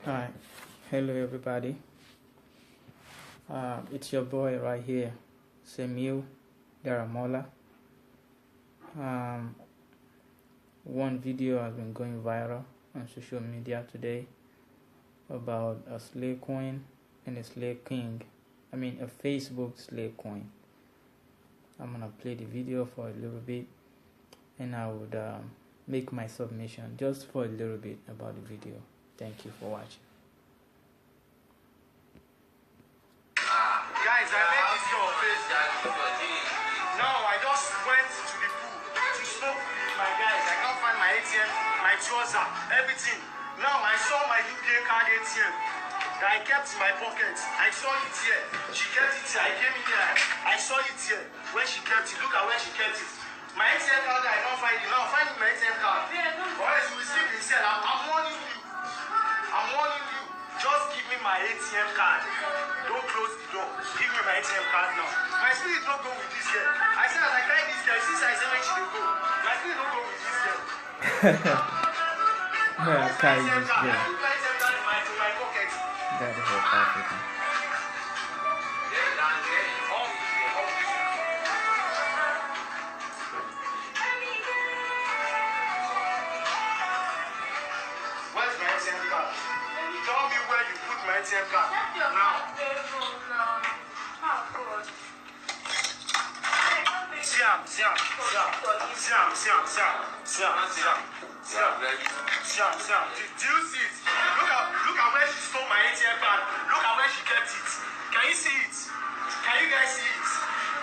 Hi, hello everybody. It's your boy right here, Samuel Daramola. Um, One video has been going viral on social media today about a slave queen and a slave king. I mean, a Facebook slave queen. I'm gonna play the video for a little bit, and I would make my submission just for a little bit about the video. Thank you for watching. Guys, I made this girl face. Now I just went to the pool to smoke with my guys. I can't find my ATM, my trouser, everything. Now I saw my UK card ATM that I kept in my pocket. I saw it here. She kept it here. I came in here. I saw it here. Where she kept it. Look at where she kept it. My ATM card, I can't find it. Now find my ATM card. Or else you will sleep in cell. I'm warning you. I'm warning you. Just give me my ATM card. Don't close the door. Give me my ATM card now. My spirit don't go with this girl. I said as I carry this girl, since I said when she will go. My spirit don't go with this girl. Yeah, carry this girl. I put my ATM card in my pocket. That is South Africa. Where's my ATM card? Tell me where you put my ATM card. Now. Siam. Do you see it? Look at where she stole my ATM card. Look at where she kept it. Can you see it? Can you guys see it?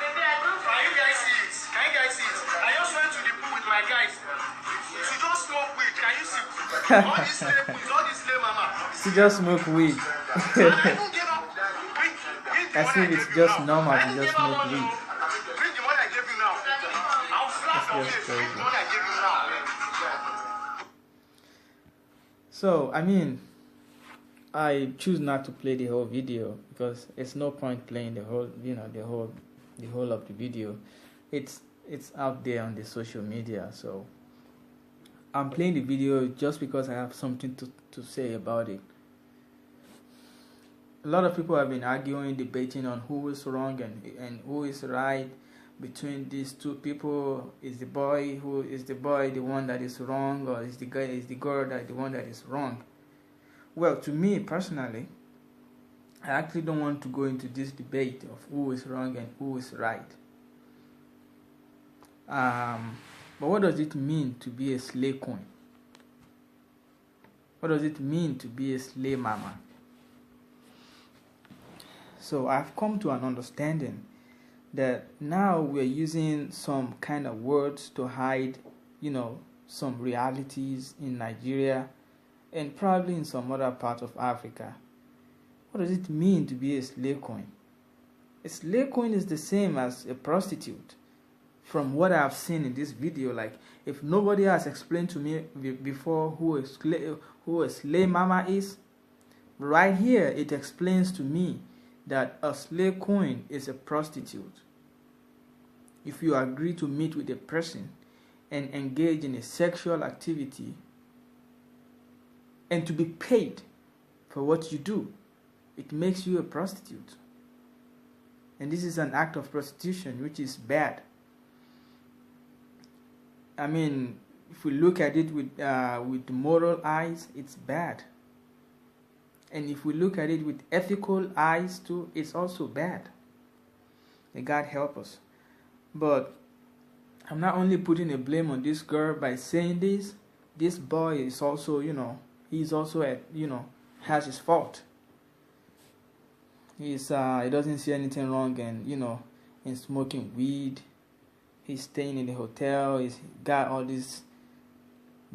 Can you guys see it? I just went to the pool with my guys to just smoke weed. Can you see? All these slave queens, all these slave mama. She just smoke weed. I don't give up. As if it's just normal to just smoke weed. Bring the one I gave you now. I'll slap your That's face. just Bring the crazy. one I gave you now. So, I mean, I choose not to play the whole video because it's no point playing the whole, the whole of the video. It's out there on the social media. So I'm playing the video just because I have something to say about it. A lot of people have been arguing, debating on who is wrong and who is right between these two people. Is the boy the one that is wrong, or is the girl the one that is wrong? Well, to me personally, I actually don't want to go into this debate of who is wrong and who is right. But what does it mean to be a slave queen? What does it mean to be a slave mama? So I've come to an understanding that now we're using some kind of words to hide, some realities in Nigeria and probably in some other part of Africa. What does it mean to be a slave queen? A slave queen is the same as a prostitute. From what I've seen in this video, like if nobody has explained to me before who a slave mama is, right here it explains to me that a slave queen is a prostitute. If you agree to meet with a person and engage in a sexual activity and to be paid for what you do, it makes you a prostitute. And this is an act of prostitution, which is bad. I mean, if we look at it with moral eyes, it's bad. And if we look at it with ethical eyes too, it's also bad. May God help us. But I'm not only putting a blame on this girl by saying this boy is also, he's also has his fault. He doesn't see anything wrong in smoking weed. He's staying in the hotel. He's got all these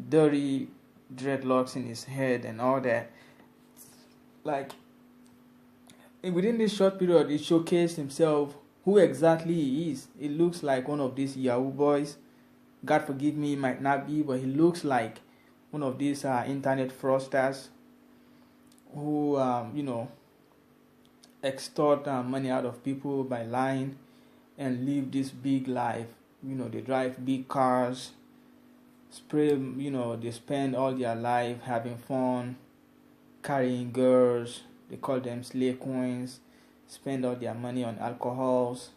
dirty dreadlocks in his head and all that. Like, within this short period, he showcased himself, who exactly he is. It looks like one of these Yahoo boys. God forgive me, he might not be, but he looks like one of these internet fraudsters who, extort money out of people by lying and live this big life. They drive big cars, they spend all their life having fun, carrying girls, they call them slave queens, spend all their money on alcohols,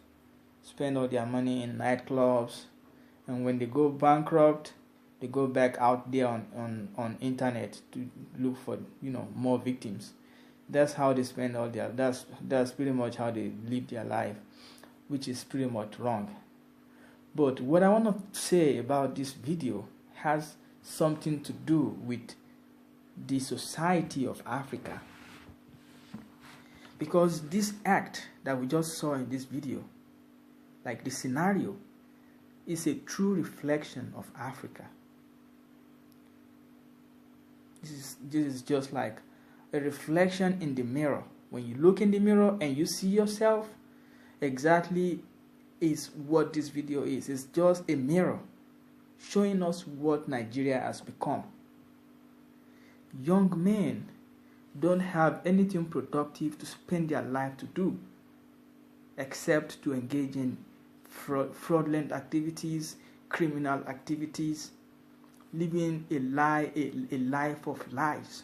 spend all their money in nightclubs, and when they go bankrupt, they go back out there on internet to look for more victims. That's how they spend all their that's pretty much how they live their life, which is pretty much wrong. But what I want to say about this video has something to do with the society of Africa, because this act that we just saw in this video, like the scenario, is a true reflection of Africa. This is just like a reflection in the mirror. When you look in the mirror and you see yourself, exactly is what this video is. It's just a mirror showing us what Nigeria has become. Young men don't have anything productive to spend their life to do except to engage in fraudulent activities, criminal activities, living a life of lies.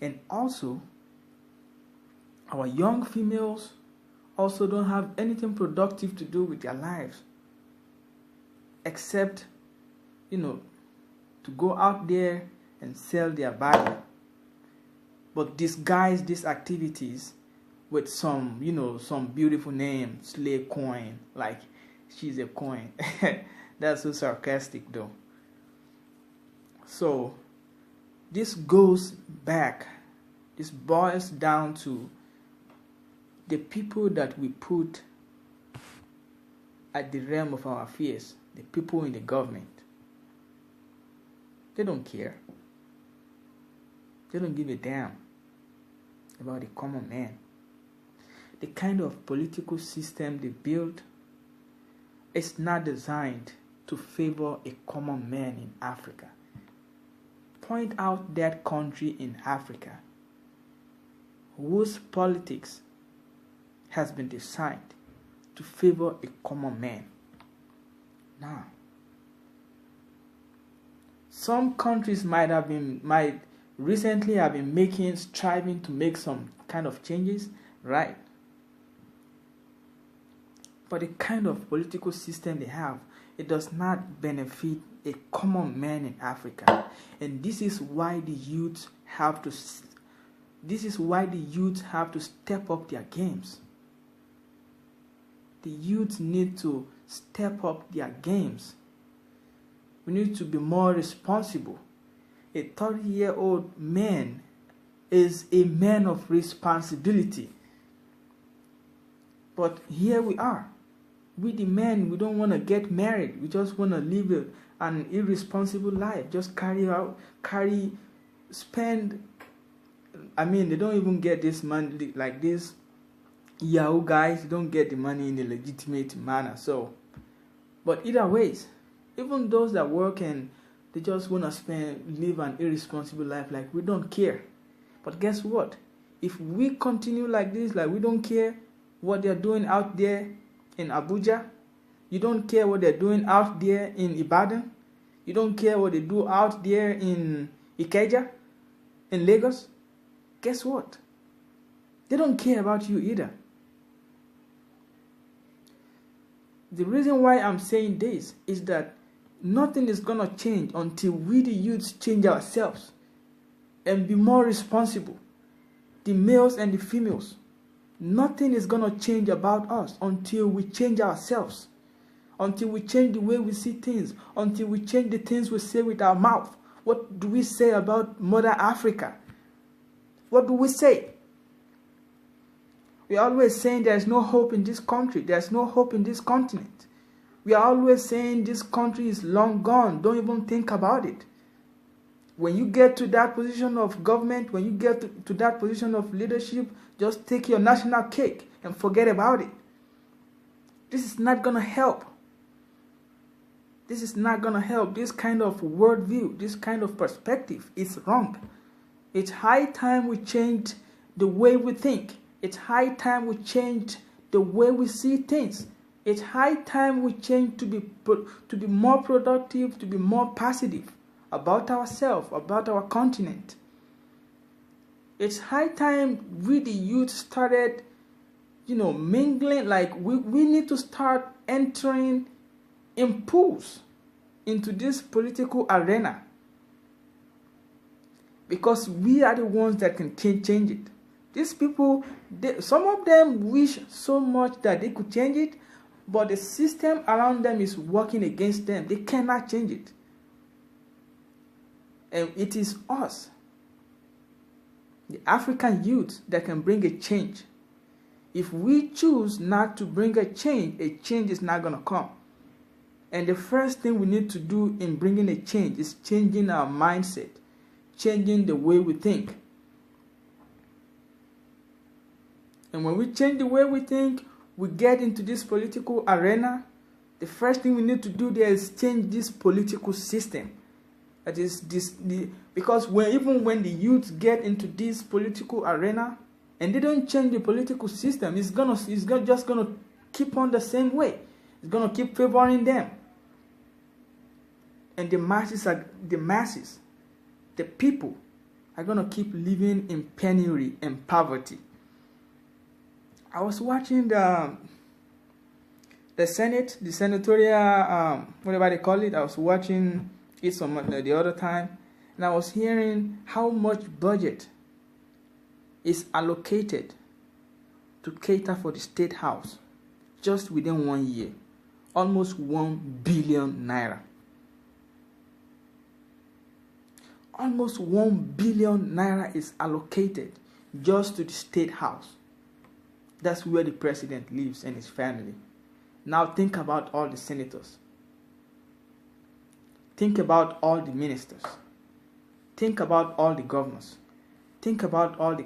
And also, our young females also don't have anything productive to do with their lives except, to go out there and sell their body, but disguise these activities with some beautiful name, slave coin, like she's a coin. That's so sarcastic though. So this boils down to the people that we put at the realm of our affairs, the people in the government. They don't care. They don't give a damn about the common man. The kind of political system they build is not designed to favor a common man in Africa. Point out that country in Africa whose politics has been designed to favor a common man. Now, some countries might recently have been striving to make some kind of changes, right? But the kind of political system they have, it does not benefit a common man in Africa. And this is why the youth have to step up their games. The youth need to step up their games. We need to be more responsible. A 30-year-old man is a man of responsibility. But here we are. We the men, we don't want to get married. We just want to live an irresponsible life. Just spend. I mean, they don't even get this money, like this Yahoo guys, they don't get the money in a legitimate manner. So, but either ways, even those that work and they just want to live an irresponsible life, like we don't care. But guess what? If we continue like this, like we don't care what they're doing out there in Abuja, you don't care what they're doing out there in Ibadan, you don't care what they do out there in Ikeja, in Lagos, guess what? They don't care about you either. The reason why I'm saying this is that nothing is going to change until we the youths change ourselves and be more responsible. The males and the females. Nothing is going to change about us until we change ourselves. Until we change the way we see things. Until we change the things we say with our mouth. What do we say about Mother Africa? What do we say? We are always saying there's no hope in this country. There's no hope in this continent. We are always saying this country is long gone. Don't even think about it. When you get to that position of government, when you get to that position of leadership, just take your national cake and forget about it. This is not going to help. This is not going to help. This kind of worldview, this kind of perspective is wrong. It's high time we change the way we think. It's high time we change the way we see things. It's high time we change to be more productive, to be more positive about ourselves, about our continent. It's high time we the youth started, mingling. Like we need to start entering in pools into this political arena, because we are the ones that can change it. These people, some of them wish so much that they could change it, but the system around them is working against them. They cannot change it. And it is us, the African youth, that can bring a change. If we choose not to bring a change is not going to come. And the first thing we need to do in bringing a change is changing our mindset, changing the way we think. And when we change the way we think, we get into this political arena. The first thing we need to do there is change this political system. That is because even when the youth get into this political arena and they don't change the political system, it's just gonna keep on the same way. It's gonna keep favoring them. And the masses, the people, are gonna keep living in penury and poverty. I was watching the Senate, the senatorial, whatever they call it. I was watching it some the other time, and I was hearing how much budget is allocated to cater for the State House just within 1 year. Almost 1 billion naira. Almost 1 billion naira is allocated just to the State House. That's where the president lives and his family. Now think about all the senators. Think about all the ministers. Think about all the governors. Think about all the